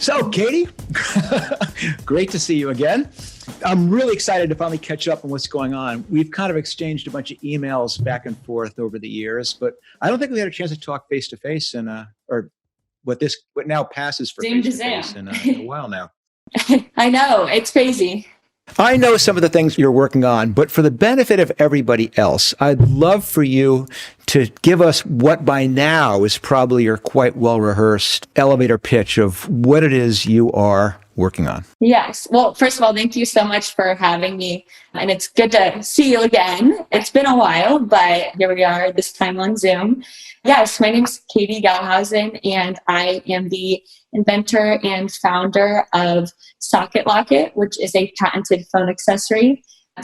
So, Caitie, great to see you again. I'm really excited to finally catch up on what's going on. We've kind of exchanged a bunch of emails back and forth over the years, but I don't think we had a chance to talk face to face or what now passes for face to face in a while now. I know, it's crazy. I know some of the things you're working on, but for the benefit of everybody else, I'd love for you to give us what by now is probably your quite well-rehearsed elevator pitch of what it is you are working on. Yes. Well, first of all, thank you so much for having me. And it's good to see you again. It's been a while, but here we are this time on Zoom. Yes, my name is Caitie Galhausen, and I am the inventor and founder of Locket, which is a patented phone accessory.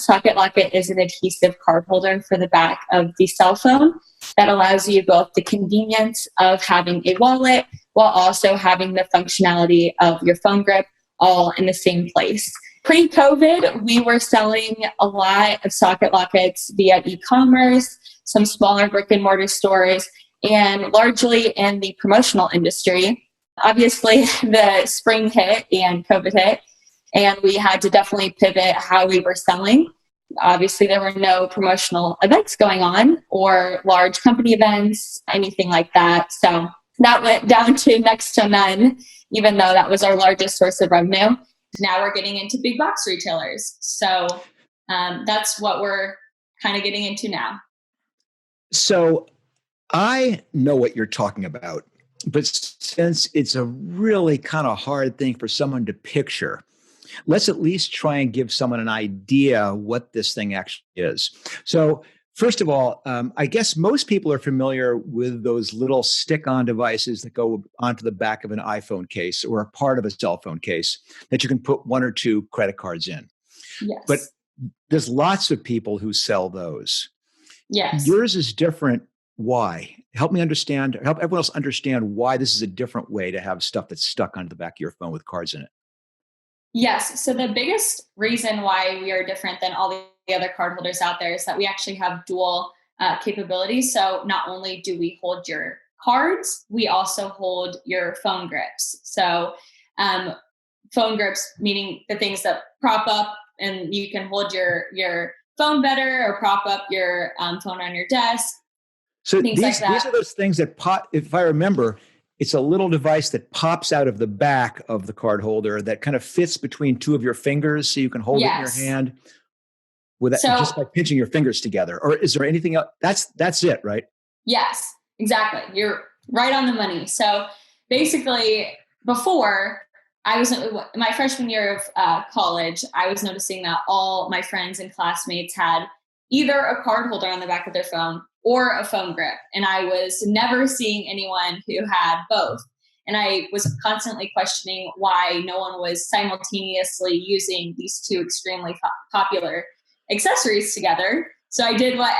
Locket is an adhesive card holder for the back of the cell phone that allows you both the convenience of having a wallet while also having the functionality of your phone grip all in the same place. Pre-COVID, we were selling a lot of socket lockets via e-commerce, some smaller brick and mortar stores, and largely in the promotional industry. Obviously, the spring hit and COVID hit, and we had to definitely pivot how we were selling. Obviously, there were no promotional events going on or large company events, anything like that. So that went down to next to none, even though that was our largest source of revenue. Now we're getting into big box retailers. So that's what we're kind of getting into now. So I know what you're talking about, but since it's a really kind of hard thing for someone to picture, let's at least try and give someone an idea what this thing actually is. So first of all, I guess most people are familiar with those little stick-on devices that go onto the back of an iPhone case or a part of a cell phone case that you can put one or two credit cards in. Yes. But there's lots of people who sell those. Yes. Yours is different. Why? Help everyone else understand why this is a different way to have stuff that's stuck onto the back of your phone with cards in it. Yes. So the biggest reason why we are different than all the other card holders out there is that we actually have dual capabilities. So not only do we hold your cards, we also hold your phone grips. So phone grips, meaning the things that prop up and you can hold your phone better or prop up your phone on your desk. So these are those things that pop, if I remember, it's a little device that pops out of the back of the card holder that kind of fits between two of your fingers so you can hold it in your hand just by pinching your fingers together. Or is there anything else? That's it, right? Yes, exactly. You're right on the money. So basically, before my freshman year of college, I was noticing that all my friends and classmates had either a card holder on the back of their phone or a phone grip. And I was never seeing anyone who had both. And I was constantly questioning why no one was simultaneously using these two extremely popular accessories together. So I did what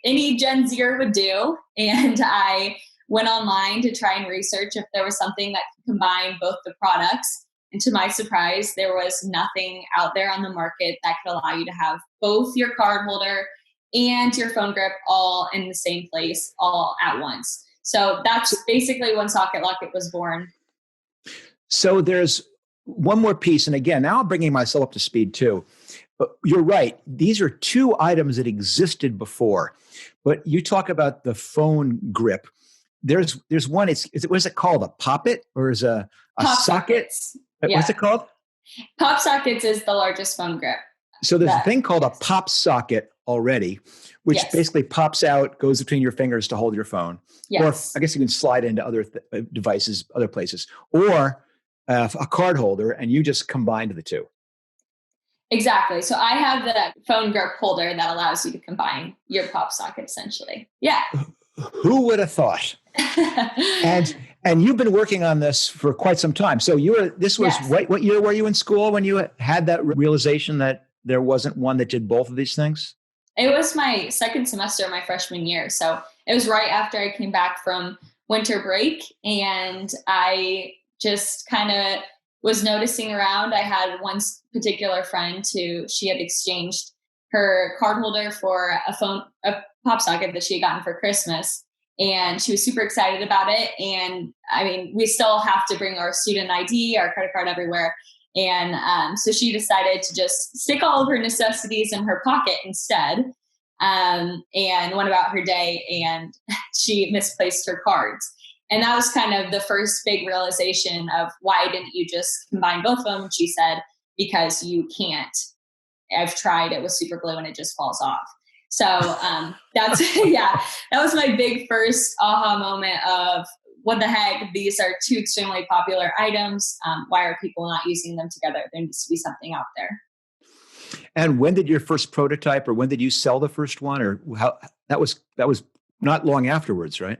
any Gen Zer would do. And I went online to try and research if there was something that could combine both the products. And to my surprise, there was nothing out there on the market that could allow you to have both your card holder and your phone grip all in the same place, all at once. So that's basically when Locket was born. So there's one more piece. And again, now I'm bringing myself up to speed too. But you're right. These are two items that existed before. But you talk about the phone grip. There's one, what is it called? A poppet or is a socket? Yeah. What's it called? Pop sockets is the largest phone grip. So there's a thing called a pop socket already, which basically pops out, goes between your fingers to hold your phone. Yes. Or I guess you can slide into other devices, other places, or a card holder, and you just combined the two. Exactly. So I have the phone grip holder that allows you to combine your pop socket essentially. Yeah. Who would have thought? And you've been working on this for quite some time. So what year were you in school when you had that realization that there wasn't one that did both of these things? It was my second semester, my freshman year. So it was right after I came back from winter break, and I just kind of was noticing around. I had one particular friend she had exchanged her card holder for a pop socket that she had gotten for Christmas. And she was super excited about it. And I mean, we still have to bring our student ID, our credit card everywhere. And so she decided to just stick all of her necessities in her pocket instead, and went about her day, and she misplaced her cards. And that was kind of the first big realization of why didn't you just combine both of them? She said, because you can't. I've tried it with super glue and it just falls off. So that's, yeah, that was my big first aha moment of what the heck, these are two extremely popular items. Why are people not using them together? There needs to be something out there. And when did your first prototype, or when did you sell the first one, or how that was not long afterwards, right?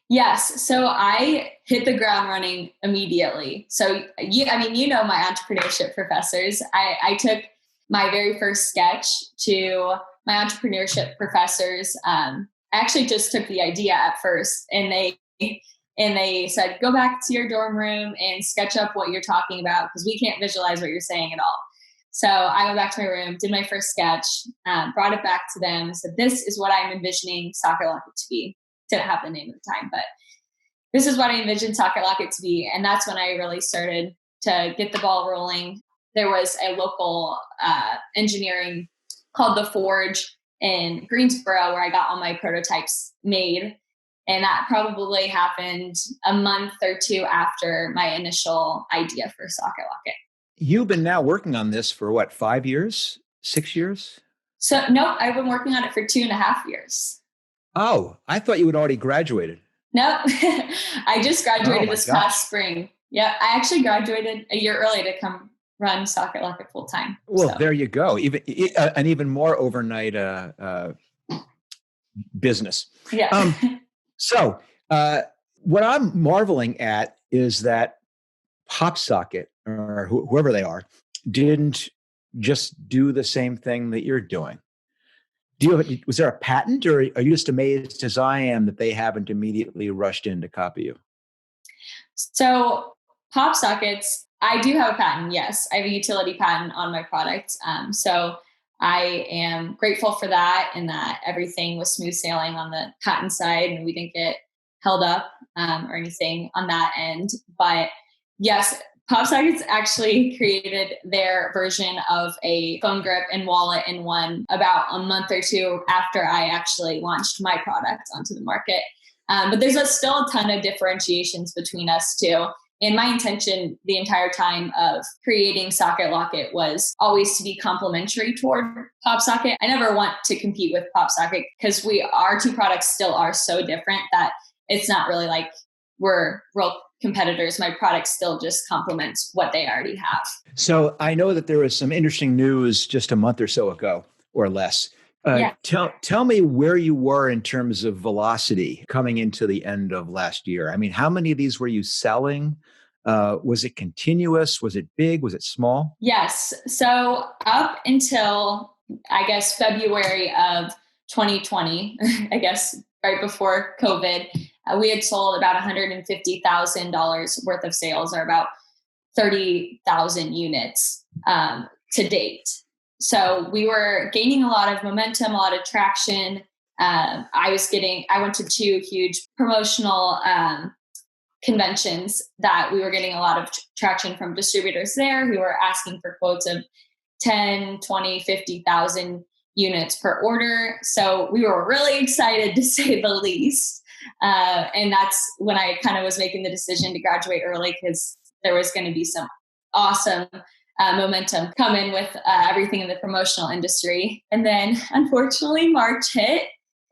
Yes. So I hit the ground running immediately. So I mean, you know, my entrepreneurship professors, I took my very first sketch to my entrepreneurship professors. I actually just took the idea at first, and they said, go back to your dorm room and sketch up what you're talking about, because we can't visualize what you're saying at all. So I went back to my room, did my first sketch, brought it back to them, said, this is what I'm envisioning Socket Locket to be. Didn't have the name at the time, but this is what I envisioned Socket Locket to be. And that's when I really started to get the ball rolling. There was a local engineering called The Forge in Greensboro where I got all my prototypes made. And that probably happened a month or two after my initial idea for Socket Locket. You've been now working on this for what, 5 years, 6 years? So no, I've been working on it for 2.5 years. Oh, I thought you had already graduated. No, I just graduated this past spring. Yeah, I actually graduated a year early to come run Socket Locket full time. Well, there you go. Even an even more overnight business. Yeah. So what I'm marveling at is that PopSocket, or whoever they are, didn't just do the same thing that you're doing. Was there a patent, or are you just amazed as I am that they haven't immediately rushed in to copy you? So PopSockets, I do have a patent. Yes, I have a utility patent on my product. So I am grateful for that, and that everything was smooth sailing on the patent side, and we didn't get held up or anything on that end. But yes, PopSockets actually created their version of a phone grip and wallet in one about a month or two after I actually launched my product onto the market. But there's still a ton of differentiations between us two. And my intention the entire time of creating Socket Locket was always to be complementary toward PopSocket. I never want to compete with PopSocket because our two products still are so different that it's not really like we're real competitors. My product still just complements what they already have. So I know that there was some interesting news just a month or so ago, or less. Tell me where you were in terms of velocity coming into the end of last year. I mean, how many of these were you selling? Was it continuous? Was it big? Was it small? Yes. So up until, I guess, February of 2020, I guess right before COVID, we had sold about $150,000 worth of sales, or about 30,000 units to date. So we were gaining a lot of momentum, a lot of traction. I went to 2 huge promotional conventions that we were getting a lot of traction from distributors there who were asking for quotes of 10, 20, 50,000 units per order. So we were really excited, to say the least. And that's when I kind of was making the decision to graduate early, because there was going to be some awesome momentum coming with everything in the promotional industry. And then unfortunately March hit,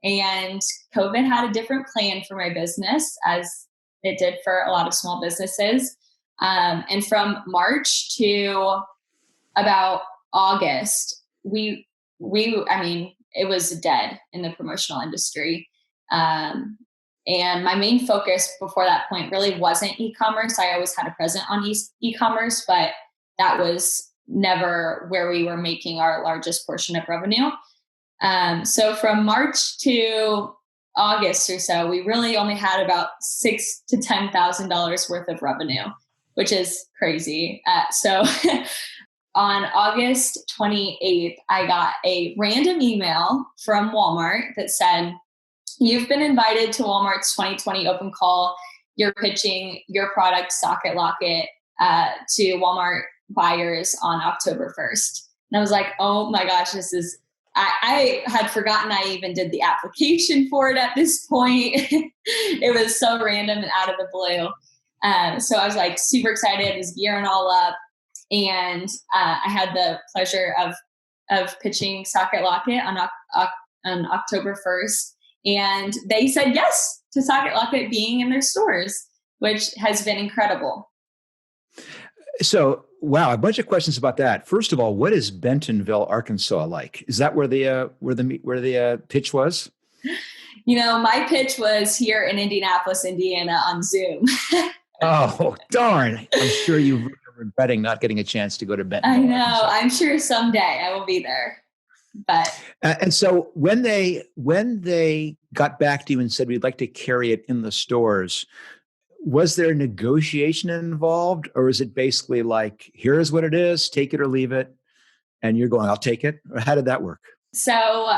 and COVID had a different plan for my business, as it did for a lot of small businesses. And from March to about August, it was dead in the promotional industry. And my main focus before that point really wasn't e-commerce. I always had a presence on e-commerce, but that was never where we were making our largest portion of revenue. So from March to August or so, we really only had about $6,000 to $10,000 worth of revenue, which is crazy. So on August 28th, I got a random email from Walmart that said, you've been invited to Walmart's 2020 open call. You're pitching your product, Socket Locket, to Walmart buyers on October 1st. And I was like, oh my gosh, I had forgotten I even did the application for it at this point. It was so random and out of the blue. So I was like super excited, was gearing all up. And I had the pleasure of pitching Socket Locket on October 1st. And they said yes to Socket Locket being in their stores, which has been incredible. So, wow, a bunch of questions about that. First of all, what is Bentonville, Arkansas like? Is that where the pitch was? My pitch was here in Indianapolis, Indiana on Zoom. Oh, darn. I'm sure you're regretting not getting a chance to go to Bentonville. I know. Arkansas. I'm sure someday I will be there. But and so when they got back to you and said, we'd like to carry it in the stores, was there negotiation involved, or is it basically like, here's what it is, take it or leave it, and you're going, I'll take it? Or how did that work? So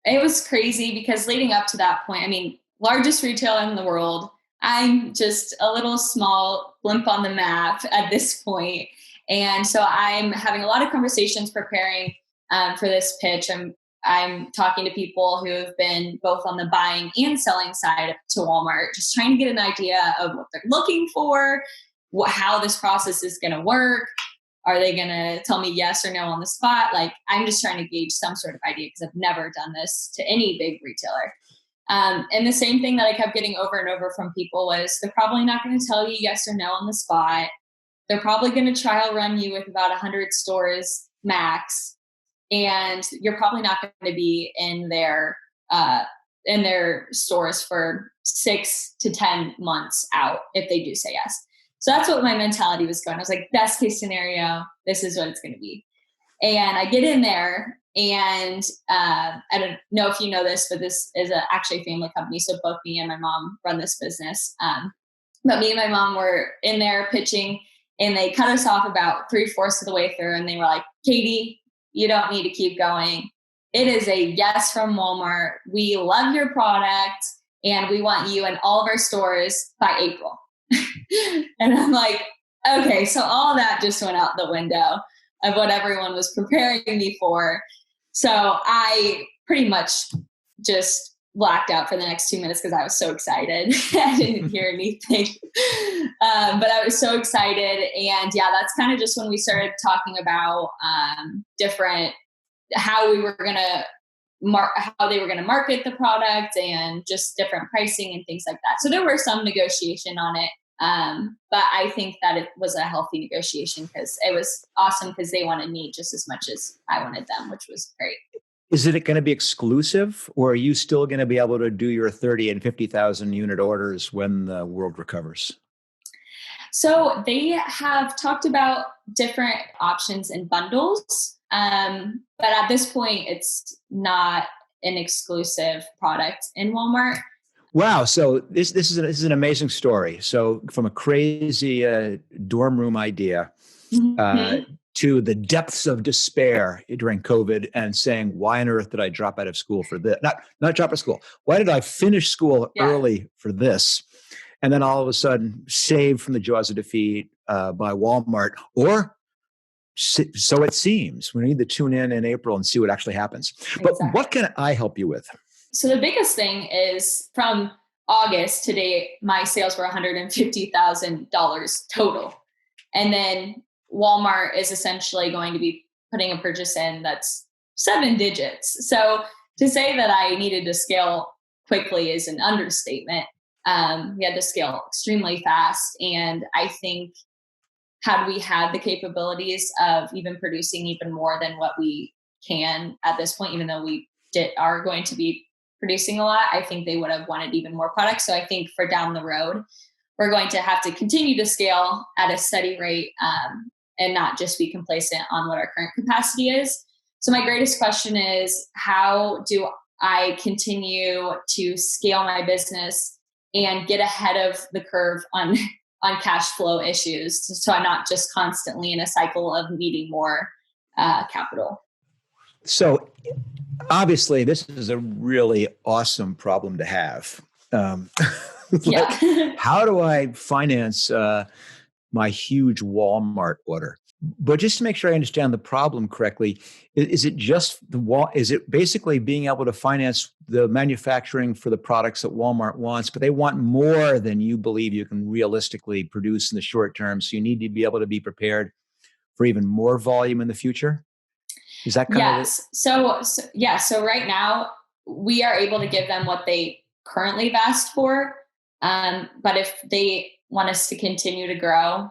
it was crazy because leading up to that point, largest retailer in the world, I'm just a little small blimp on the map at this point. And so I'm having a lot of conversations preparing for this pitch. I'm talking to people who have been both on the buying and selling side to Walmart, just trying to get an idea of what they're looking for, how this process is going to work. Are they going to tell me yes or no on the spot? Like, I'm just trying to gauge some sort of idea because I've never done this to any big retailer. And the same thing that I kept getting over and over from people was they're probably not going to tell you yes or no on the spot. They're probably going to trial run you with about 100 stores max. And you're probably not going to be in their stores for 6 to 10 months out if they do say yes. So that's what my mentality was going. I was like, best case scenario, this is what it's going to be. And I get in there, and I don't know if you know this, but this is actually a family company. So both me and my mom run this business. But me and my mom were in there pitching, and they cut us off about 3/4 of the way through. And they were like, Caitie, you don't need to keep going. It is a yes from Walmart. We love your product, and we want you in all of our stores by April. And I'm like, okay, so all that just went out the window of what everyone was preparing me for. So I pretty much just blacked out for the next 2 minutes because I was so excited. I didn't hear anything. But I was so excited. And yeah, that's kind of just when we started talking about how they were going to market the product and just different pricing and things like that. So there were some negotiation on it. But I think that it was a healthy negotiation because it was awesome because they wanted me just as much as I wanted them, which was great. Is it going to be exclusive, or are you still going to be able to do your 30 and 50,000 unit orders when the world recovers? So they have talked about different options and bundles. But at this point, it's not an exclusive product in Walmart. Wow. So this is an amazing story. So from a crazy dorm room idea to the depths of despair during COVID and saying, why on earth did I drop out of school for this? Not drop out of school. Why did I finish school early for this? And then all of a sudden saved from the jaws of defeat by Walmart, or so it seems. We need to tune in April and see what actually happens. But what can I help you with? So the biggest thing is from August to date, my sales were $150,000 total. And then Walmart is essentially going to be putting a purchase in that's 7 digits. So to say that I needed to scale quickly is an understatement. We had to scale extremely fast. And I think had we had the capabilities of even producing even more than what we can at this point, even though we are going to be producing a lot, I think they would have wanted even more products. So I think for down the road, we're going to have to continue to scale at a steady rate and not just be complacent on what our current capacity is. So my greatest question is, how do I continue to scale my business and get ahead of the curve on cash flow issues, so I'm not just constantly in a cycle of needing more capital? So Obviously, this is a really awesome problem to have. Um, like, Yeah. how do I finance my huge Walmart order? But just to make sure I understand the problem correctly, is it just the wall? Is it basically being able to finance the manufacturing for the products that Walmart wants, but they want more than you believe you can realistically produce in the short term? So you need to be able to be prepared for even more volume in the future. Is that kind of the? Yes. Yeah. So right now we are able to give them what they currently have asked for. But if they want us to continue to grow,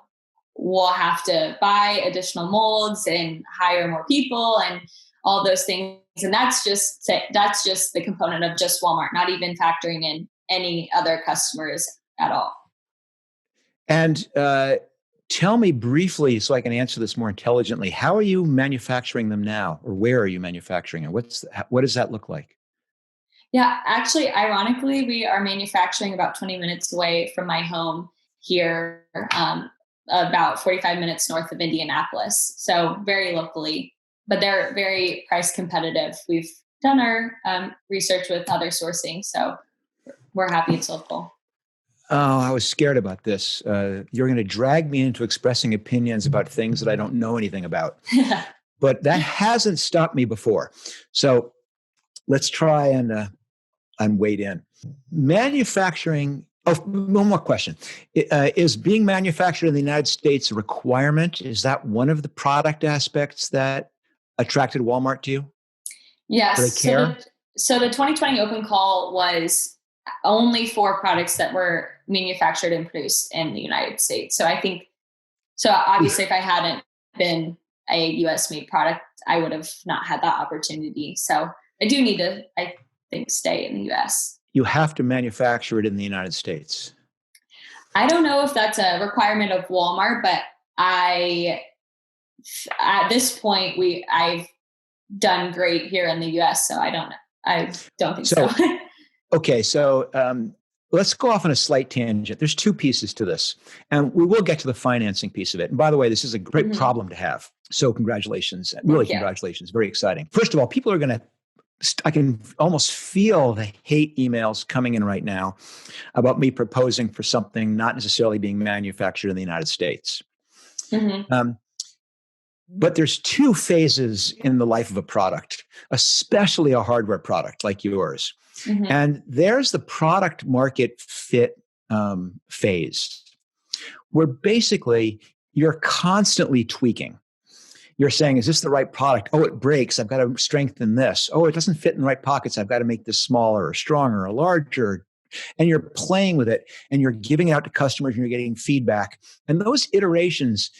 we'll have to buy additional molds and hire more people and all those things. And that's just the component of just Walmart, not even factoring in any other customers at all. And tell me briefly, so I can answer this more intelligently, how are you manufacturing them now, or where are you manufacturing, and what does that look like? Yeah, actually, ironically, we are manufacturing about 20 minutes away from my home here, about 45 minutes north of Indianapolis. So very locally, but they're very price competitive. We've done our research with other sourcing, so we're happy it's local. Oh, I was scared about this. You're going to drag me into expressing opinions about things that I don't know anything about. But that hasn't stopped me before. So let's try and wade in. Manufacturing. Oh, one more question. Is being manufactured in the United States a requirement? Is that one of the product aspects that attracted Walmart to you? Do they Yes. care? So the 2020 open call was only for products that were manufactured and produced in the United States. So I think, so obviously, if I hadn't been a US made product, I would have not had that opportunity. So I do need to, I think, stay in the US. You have to manufacture it in the United States. I don't know if that's a requirement of Walmart, but at this point, I've done great here in the US. So I don't think so. Okay, so let's go off on a slight tangent. There's two pieces to this, and we will get to the financing piece of it. And by the way, this is a great problem to have. So congratulations, really congratulations, very exciting. First of all, people are going to, I can almost feel the hate emails coming in right now about me proposing for something not necessarily being manufactured in the United States. But there's two phases in the life of a product, especially a hardware product like yours. And there's the product market fit phase, where basically you're constantly tweaking. You're saying, is this the right product? Oh, it breaks. I've got to strengthen this. Oh, it doesn't fit in the right pockets. I've got to make this smaller or stronger or larger. And you're playing with it and you're giving it out to customers and you're getting feedback. And those iterations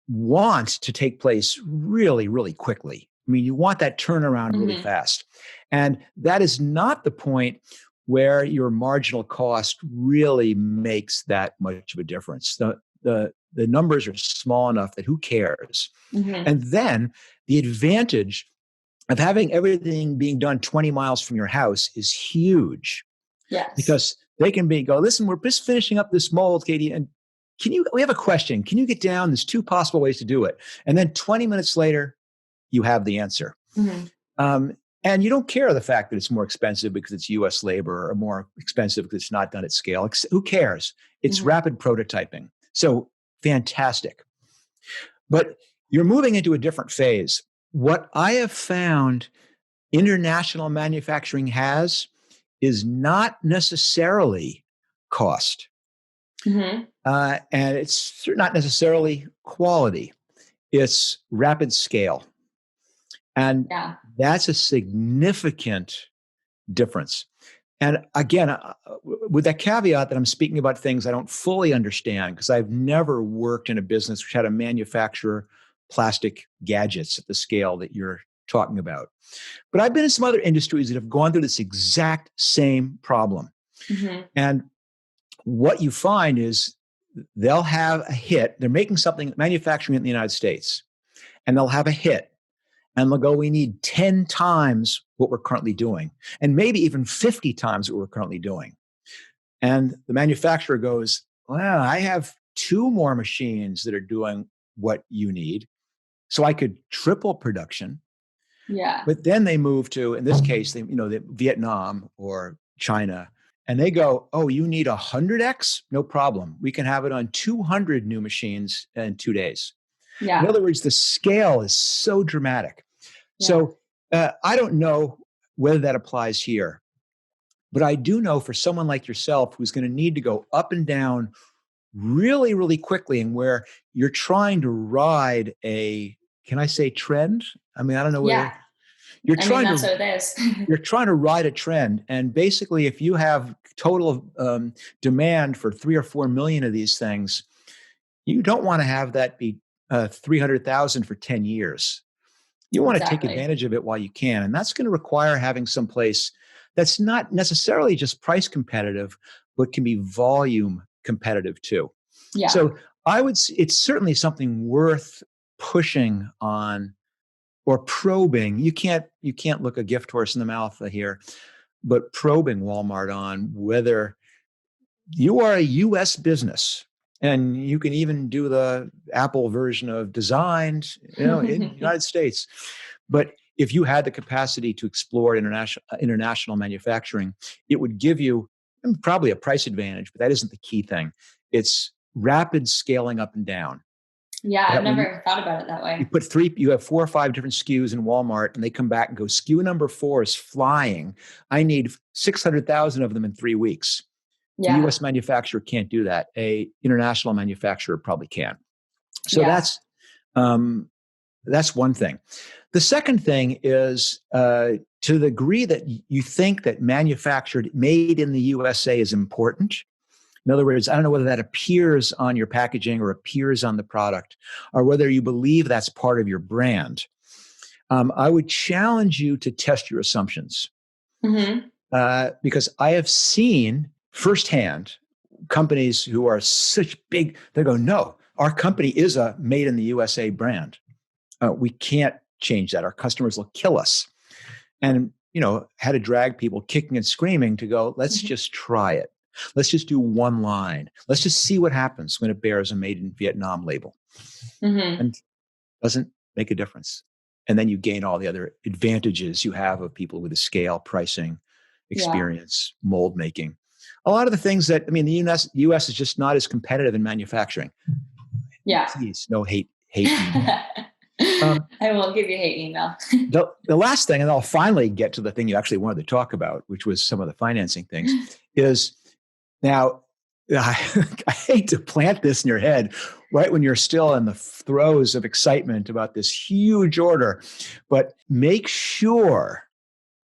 want to take place really, really quickly. I mean, you want that turnaround really fast. And that is not the point where your marginal cost really makes that much of a difference. The numbers are small enough that who cares? And then the advantage of having everything being done 20 miles from your house is huge. Yes. Because they can go, listen, we're just finishing up this mold, Caitie, and we have a question. Can you get down? There's two possible ways to do it. And then 20 minutes later, you have the answer. And you don't care the fact that it's more expensive because it's US labor or more expensive because it's not done at scale. Who cares? It's rapid prototyping. So fantastic. But you're moving into a different phase. What I have found international manufacturing has is not necessarily cost. And it's not necessarily quality. It's rapid scale. And that's a significant difference. And again, with that caveat that I'm speaking about things I don't fully understand because I've never worked in a business which had to manufacture plastic gadgets at the scale that you're talking about. But I've been in some other industries that have gone through this exact same problem. And what you find is they'll have a hit. They're making something, manufacturing it in the United States, and they'll have a hit. And they'll go, we need 10 times what we're currently doing, and maybe even 50 times what we're currently doing. And the manufacturer goes, well, I have 2 more machines that are doing what you need. So I could triple production. Yeah. But then they move to, in this case, the Vietnam or China, and they go, oh, you need 100x? No problem. We can have it on 200 new machines in 2 days. In Yeah. other words, the scale is so dramatic. Yeah. So I don't know whether that applies here, but I do know for someone like yourself who's going to need to go up and down really, really quickly, and where you're trying to ride can I say trend? I mean, I don't know whether Yeah. I mean, that's what it is. you're trying to ride a trend. And basically, if you have total demand for 3 or 4 million of these things, you don't want to have that be 300,000 for 10 years. You want to take Exactly. advantage of it while you can. And that's going to require having some place that's not necessarily just price competitive, but can be volume competitive too. Yeah. So it's certainly something worth pushing on or probing. You can't look a gift horse in the mouth here, but probing Walmart on whether you are a US business. And you can even do the Apple version of designed, in the United States. But if you had the capacity to explore international manufacturing, it would give you probably a price advantage, but that isn't the key thing. It's rapid scaling up and down. Yeah, I've never thought about it that way. You have 4 or 5 different SKUs in Walmart, and they come back and go, SKU number 4 is flying. I need 600,000 of them in 3 weeks. Yeah. A U.S. manufacturer can't do that. A international manufacturer probably can. So Yeah. that's one thing. The second thing is to the degree that you think that made in the USA is important. In other words, I don't know whether that appears on your packaging or appears on the product, or whether you believe that's part of your brand. I would challenge you to test your assumptions. Mm-hmm. Because I have seen firsthand companies who are such big, they go, no, our company is a made in the USA brand. We can't change that. Our customers will kill us. And, had to drag people kicking and screaming to go, let's just try it. Let's just do one line. Let's just see what happens when it bears a made in Vietnam label. Mm-hmm. And doesn't make a difference. And then you gain all the other advantages you have of people with a scale, pricing, experience, mold making. A lot of the things that, the US is just not as competitive in manufacturing. Yeah. Please, no hate. I won't give you hate email. The last thing, and I'll finally get to the thing you actually wanted to talk about, which was some of the financing things, is now, I hate to plant this in your head right when you're still in the throes of excitement about this huge order, but make sure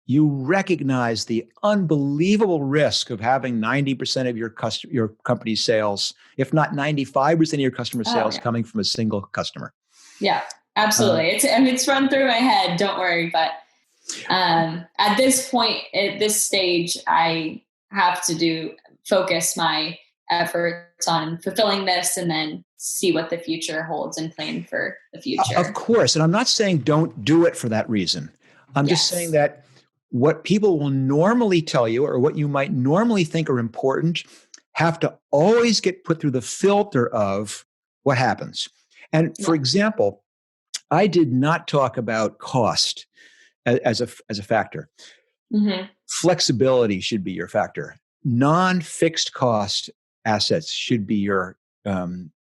you recognize the unbelievable risk of having 90% of your company's sales, if not 95% of your customer sales, coming from a single customer. Yeah, absolutely. It's run through my head. Don't worry. But at this point, at this stage, I have to focus my efforts on fulfilling this and then see what the future holds and plan for the future. Of course. And I'm not saying don't do it for that reason. I'm just saying that what people will normally tell you, or what you might normally think are important, have to always get put through the filter of what happens. And for example, I did not talk about cost as a factor. Mm-hmm. Flexibility should be your factor. Non-fixed cost assets should be your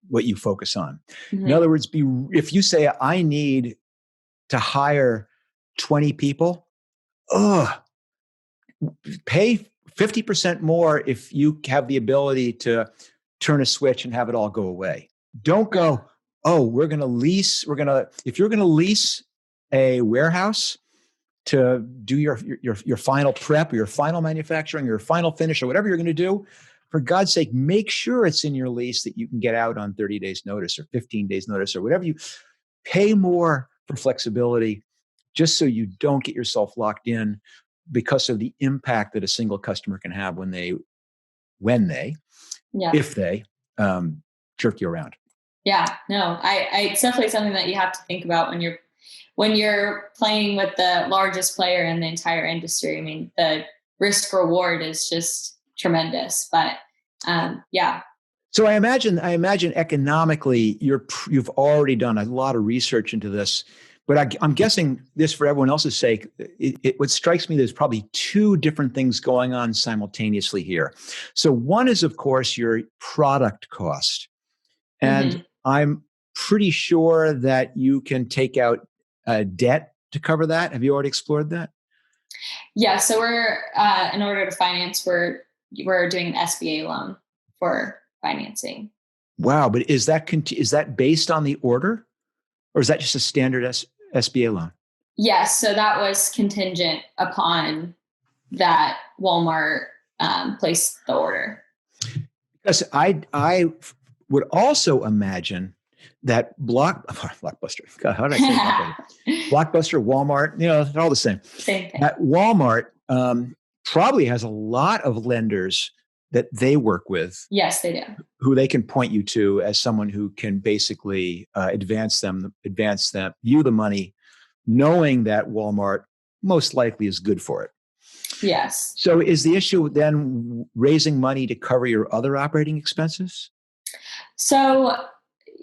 what you focus on. Mm-hmm. In other words, if you say I need to hire 20 people, pay 50% more if you have the ability to turn a switch and have it all go away. Don't go, if you're going to lease a warehouse to do your final prep or your final manufacturing or your final finish or whatever you're going to do, for God's sake, make sure it's in your lease that you can get out on 30 days notice or 15 days notice or whatever. You pay more for flexibility just so you don't get yourself locked in because of the impact that a single customer can have if they jerk you around. Yeah, no, it's definitely something that you have to think about when you're playing with the largest player in the entire industry. I mean, the risk reward is just tremendous, but So I imagine economically you've already done a lot of research into this, But I'm guessing this for everyone else's sake. What strikes me, there's probably two different things going on simultaneously here. So one is, of course, your product cost. And Mhm. I'm pretty sure that you can take out debt to cover that. Have you already explored that? Yeah, so we're in order to finance, we're doing an SBA loan for financing. Wow, but is that based on the order, or is that just a standard SBA loan? Yes, so that was contingent upon that Walmart placed the order. Because I would also imagine that Blockbuster. God, how did I say Blockbuster? Blockbuster, Walmart, they're all the same. Same thing. That Walmart probably has a lot of lenders that they work with. Yes, they do. Who they can point you to as someone who can basically advance you the money, knowing that Walmart most likely is good for it. Yes. So is the issue then raising money to cover your other operating expenses? So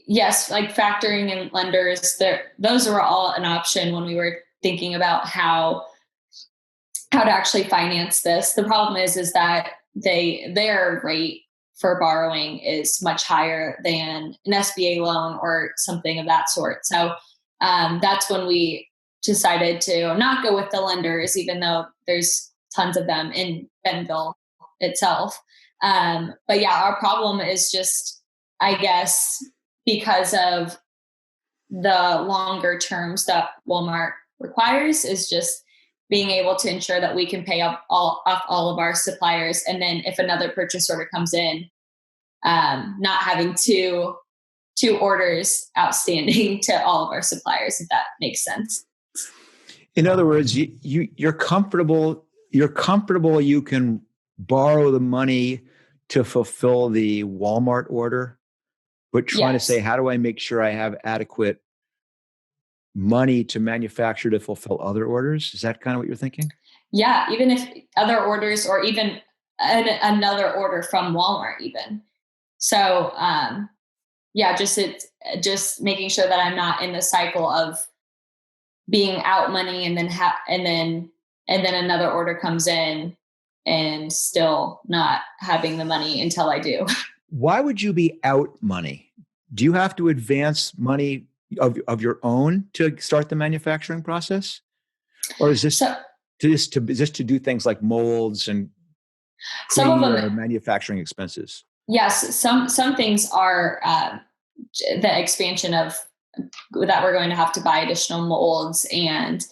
yes, like factoring in lenders, those were all an option when we were thinking about how to actually finance this. The problem is that their rate for borrowing is much higher than an SBA loan or something of that sort. So that's when we decided to not go with the lenders, even though there's tons of them in Bentonville itself. But yeah, our problem is just, I guess, because of the longer terms that Walmart requires, is just being able to ensure that we can pay off all of our suppliers. And then if another purchase order comes in, not having two orders outstanding to all of our suppliers, if that makes sense. In other words, you're comfortable you can borrow the money to fulfill the Walmart order, but trying to say, how do I make sure I have adequate money to manufacture to fulfill other orders? Is that kind of what you're thinking? Yeah, even if other orders, or even another order from Walmart even. So yeah, just making sure that I'm not in the cycle of being out money and then and then another order comes in and still not having the money until I do. Why would you be out money? Do you have to advance money of your own to start the manufacturing process? Or is this to do things like molds and some of your them manufacturing expenses? Yes, some things are the expansion of that we're going to have to buy additional molds, and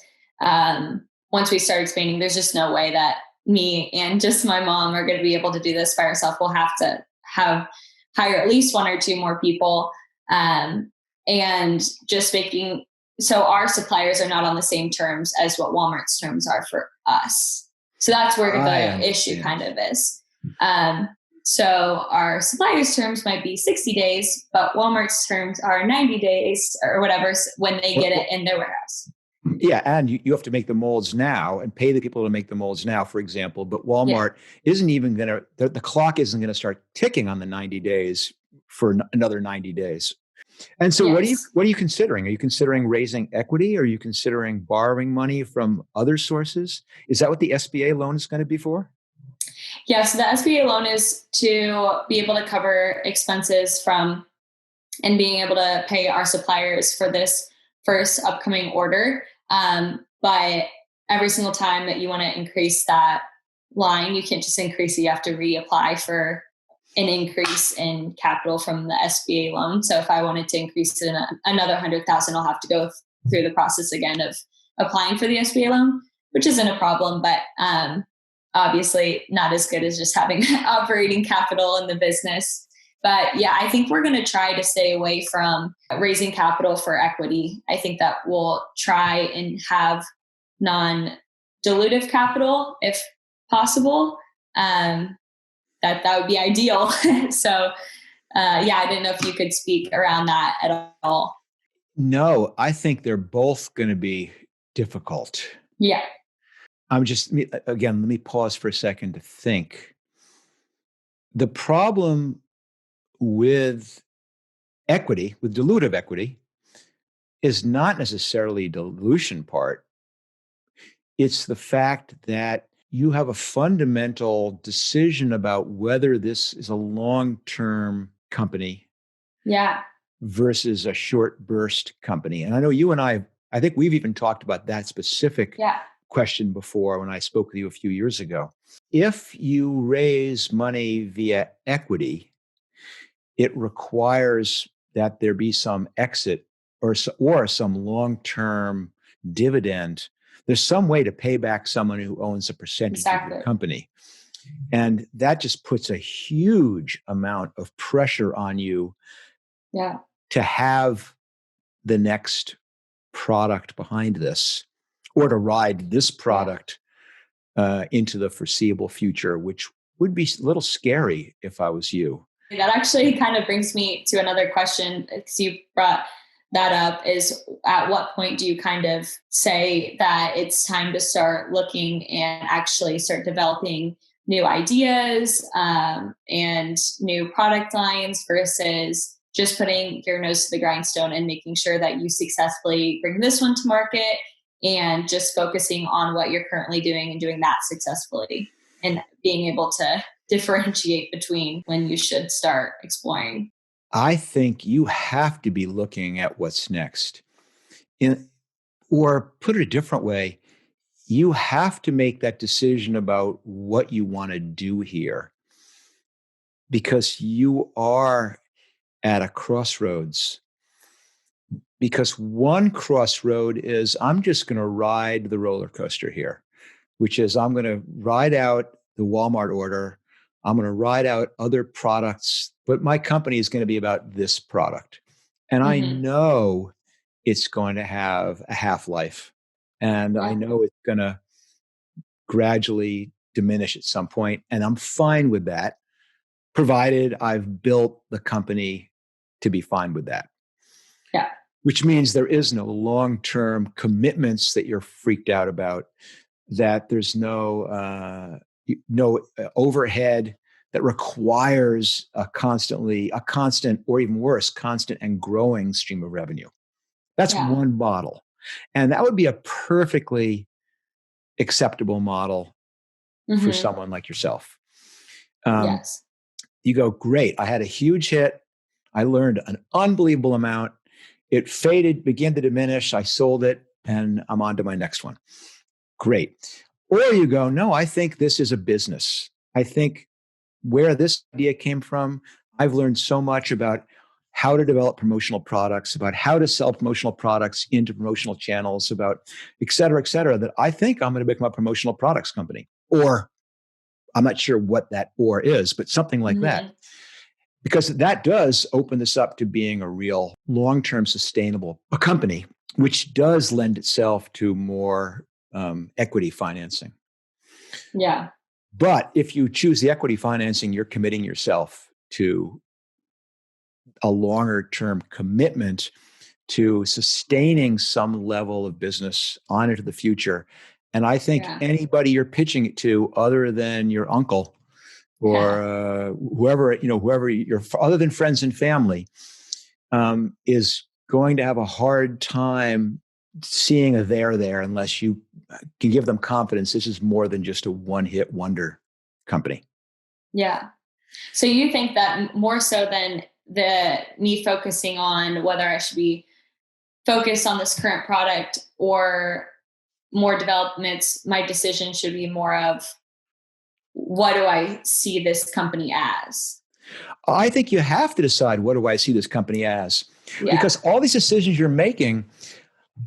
once we start expanding, there's just no way that me and just my mom are going to be able to do this by ourselves. We'll have to hire at least one or two more people, and just making so our suppliers are not on the same terms as what Walmart's terms are for us. So that's where the issue kind of is. So our suppliers' terms might be 60 days, but Walmart's terms are 90 days or whatever when they get it in their warehouse. Yeah, and you have to make the molds now and pay the people to make the molds now, for example. But Walmart isn't even going to, the clock isn't going to start ticking on the 90 days for another 90 days. And so what are you considering? Are you considering raising equity? Are you considering borrowing money from other sources? Is that what the SBA loan is going to be for? Yeah, so the SBA loan is to be able to cover expenses from and being able to pay our suppliers for this first upcoming order. But every single time that you want to increase that line, you can't just increase it. You have to reapply for an increase in capital from the SBA loan. So if I wanted to increase it another 100,000, I'll have to go through the process again of applying for the SBA loan, which isn't a problem, but obviously not as good as just having operating capital in the business. But yeah, I think we're going to try to stay away from raising capital for equity. I think that we'll try and have non-dilutive capital if possible. That would be ideal. So yeah, I didn't know if you could speak around that at all. No, I think they're both going to be difficult. Yeah. Let me pause for a second to think. The problem with equity, with dilutive equity, is not necessarily dilution part. It's the fact that you have a fundamental decision about whether this is a long-term company versus a short burst company. And I know you and I think we've even talked about that specific question before when I spoke with you a few years ago. If you raise money via equity, it requires that there be some exit or some long-term dividend. There's some way to pay back someone who owns a percentage of your company. And that just puts a huge amount of pressure on you to have the next product behind this, or to ride this product into the foreseeable future, which would be a little scary if I was you. That actually kind of brings me to another question, because you brought that up, is at what point do you kind of say that it's time to start looking and actually start developing new ideas and new product lines versus just putting your nose to the grindstone and making sure that you successfully bring this one to market and just focusing on what you're currently doing and doing that successfully and being able to differentiate between when you should start exploring? I think you have to be looking at what's next. Or put it a different way, you have to make that decision about what you want to do here, because you are at a crossroads. Because one crossroad is, I'm just going to ride the roller coaster here, which is I'm going to ride out the Walmart order. I'm going to ride out other products, but my company is going to be about this product. And I know it's going to have a half-life. And I know it's going to gradually diminish at some point. And I'm fine with that, provided I've built the company to be fine with that. Yeah. Which means there is no long-term commitments that you're freaked out about, that there's no overhead that requires a constant, or even worse, constant and growing stream of revenue. That's one model. And that would be a perfectly acceptable model for someone like yourself. You go, great, I had a huge hit. I learned an unbelievable amount. It faded, began to diminish. I sold it, and I'm on to my next one. Great. Or you go, no, I think this is a business. I think where this idea came from, I've learned so much about how to develop promotional products, about how to sell promotional products into promotional channels, about et cetera, that I think I'm going to become a promotional products company. Or I'm not sure what that or is, but something like that. Because that does open this up to being a real long-term sustainable company, which does lend itself to more equity financing. Yeah. But if you choose the equity financing, you're committing yourself to a longer-term commitment to sustaining some level of business on into the future. And I think anybody you're pitching it to, other than your uncle or whoever you're, other than friends and family, is going to have a hard time seeing a there unless you can give them confidence this is more than just a one-hit wonder company. Yeah. So you think that more so than me focusing on whether I should be focused on this current product or more developments, my decision should be more of, what do I see this company as? I think you have to decide, what do I see this company as? Because all these decisions you're making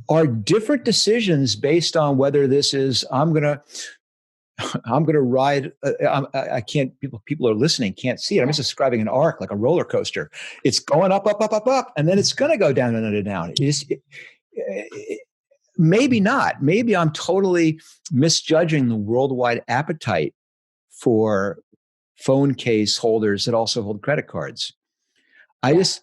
are different decisions based on whether this is, I'm going to ride. I can't, people are listening, can't see it. I'm just describing an arc, like a roller coaster. It's going up, and then it's going to go down and down. Maybe not. Maybe I'm totally misjudging the worldwide appetite for phone case holders that also hold credit cards. I just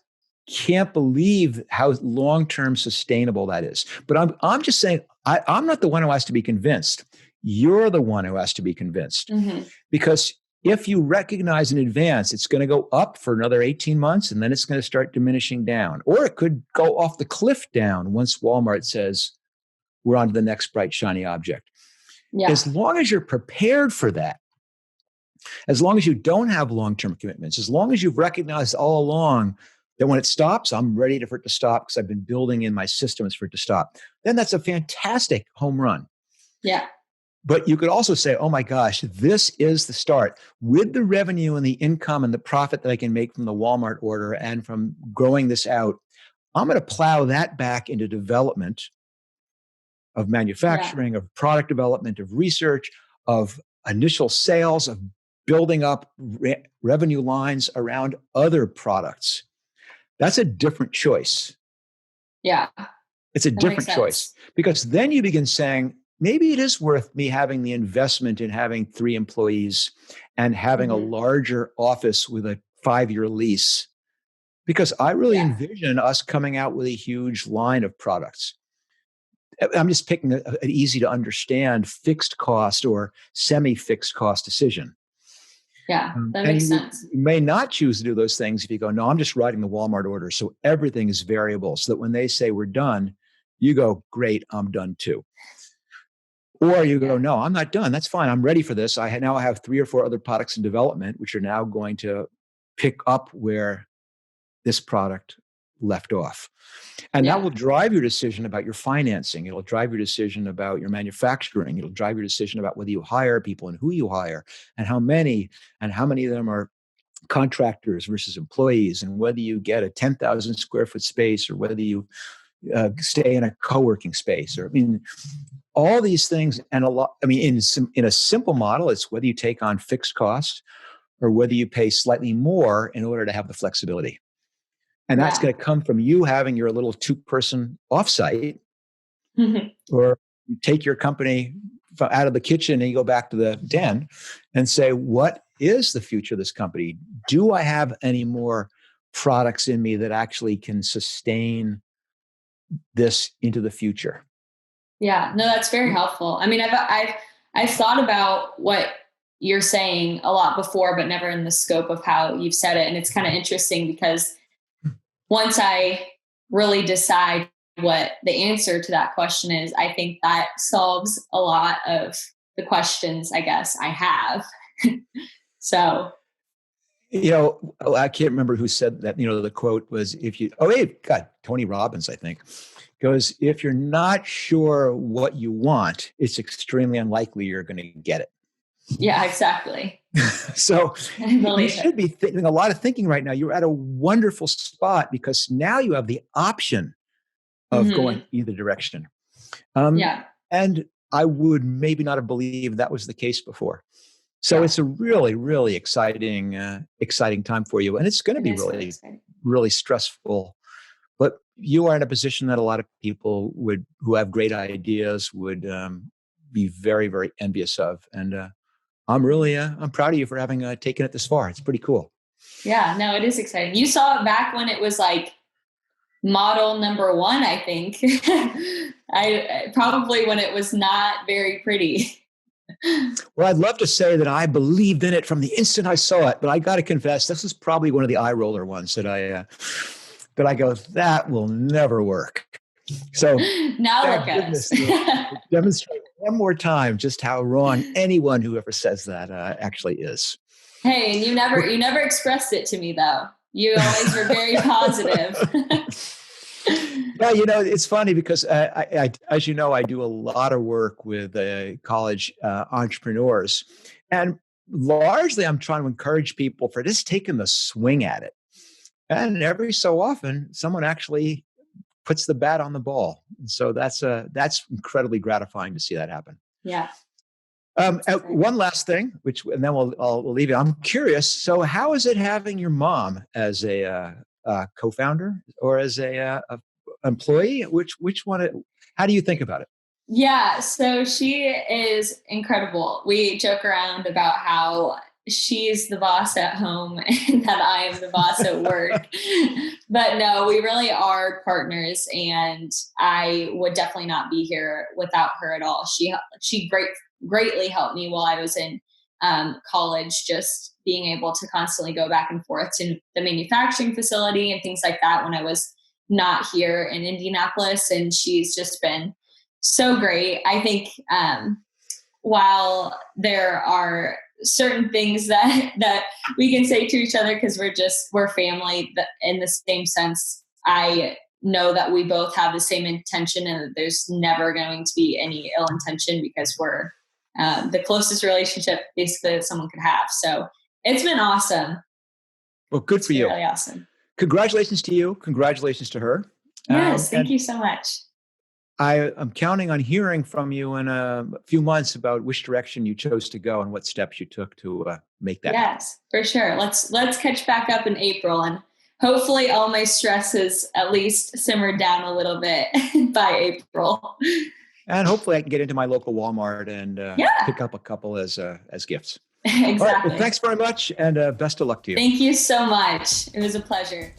can't believe how long-term sustainable that is. But I'm just saying, I'm not the one who has to be convinced. You're the one who has to be convinced, because If you recognize in advance it's going to go up for another 18 months and then it's going to start diminishing down, or it could go off the cliff down once Walmart says we're on to the next bright, shiny object. Yeah. As long as you're prepared for that, as long as you don't have long-term commitments, as long as you've recognized all along that when it stops, I'm ready for it to stop because I've been building in my systems for it to stop, then that's a fantastic home run. Yeah. But you could also say, oh my gosh, this is the start. With the revenue and the income and the profit that I can make from the Walmart order and from growing this out, I'm going to plow that back into development of manufacturing, of product development, of research, of initial sales, of building up revenue lines around other products. That's a different choice. Yeah. It's a different choice because then you begin saying, maybe it is worth me having the investment in having 3 employees and having a larger office with a 5-year lease, because I really envision us coming out with a huge line of products. I'm just picking an easy to understand fixed cost or semi-fixed cost decision. Yeah, that makes sense. You may not choose to do those things if you go, no, I'm just writing the Walmart order. So everything is variable so that when they say we're done, you go, great, I'm done too. Or you go, no, I'm not done. That's fine. I'm ready for this. I now have 3 or 4 other products in development, which are now going to pick up where this product left off. And that will drive your decision about your financing. It'll drive your decision about your manufacturing. It'll drive your decision about whether you hire people and who you hire and how many of them are contractors versus employees, and whether you get a 10,000 square foot space or whether you stay in a co-working space. Or, I mean, all these things, and a lot, I mean, in a simple model, it's whether you take on fixed cost or whether you pay slightly more in order to have the flexibility. And that's going to come from you having your little 2-person offsite, or you take your company out of the kitchen and you go back to the den and say, what is the future of this company? Do I have any more products in me that actually can sustain this into the future? Yeah, no, that's very helpful. I mean, I've thought about what you're saying a lot before, but never in the scope of how you've said it. And it's kind of interesting because once I really decide what the answer to that question is, I think that solves a lot of the questions, I guess, I have. So, I can't remember who said that. The quote was, Tony Robbins, I think, goes, if you're not sure what you want, it's extremely unlikely you're going to get it. Yeah, exactly. So you should be doing a lot of thinking right now. You're at a wonderful spot because now you have the option of going either direction. And I would maybe not have believed that was the case before. So it's a really, really exciting time for you. And it's going to be really, really stressful. But you are in a position that a lot of people who have great ideas would be very, very envious of. And I'm proud of you for having taken it this far. It's pretty cool. Yeah, no, it is exciting. You saw it back when it was like model number 1, I think. I probably when it was not very pretty. Well, I'd love to say that I believed in it from the instant I saw it, but I got to confess, this is probably one of the eye roller ones that I go, that will never work. So now look at us. Demonstrate one more time just how wrong anyone who ever says that actually is. Hey, and you never expressed it to me though. You always were very positive. Yeah, it's funny because I, as you know, I do a lot of work with college entrepreneurs, and largely I'm trying to encourage people for just taking the swing at it. And every so often, someone actually puts the bat on the ball. And so that's incredibly gratifying to see that happen. Yeah. One last thing, and then I'll leave you. I'm curious. So, how is it having your mom as a co-founder or as a employee? Which one? How do you think about it? Yeah, so she is incredible. We joke around about how she's the boss at home and that I am the boss at work. But no, we really are partners, and I would definitely not be here without her at all. She greatly helped me while I was in college, just being able to constantly go back and forth to the manufacturing facility and things like that when I was not here in Indianapolis. And she's just been so great. I think while there are certain things that we can say to each other because we're family in the same sense, I know that we both have the same intention and that there's never going to be any ill intention because we're the closest relationship basically that someone could have. So it's been awesome. Well, good for you. Really awesome. Congratulations to you. Congratulations to her. Yes, thank you so much. I'm counting on hearing from you in a few months about which direction you chose to go and what steps you took to make that happen. Yes, for sure. Let's catch back up in April, and hopefully all my stress is at least simmered down a little bit by April. And hopefully I can get into my local Walmart and pick up a couple as gifts. Exactly. All right, well, thanks very much, and best of luck to you. Thank you so much. It was a pleasure.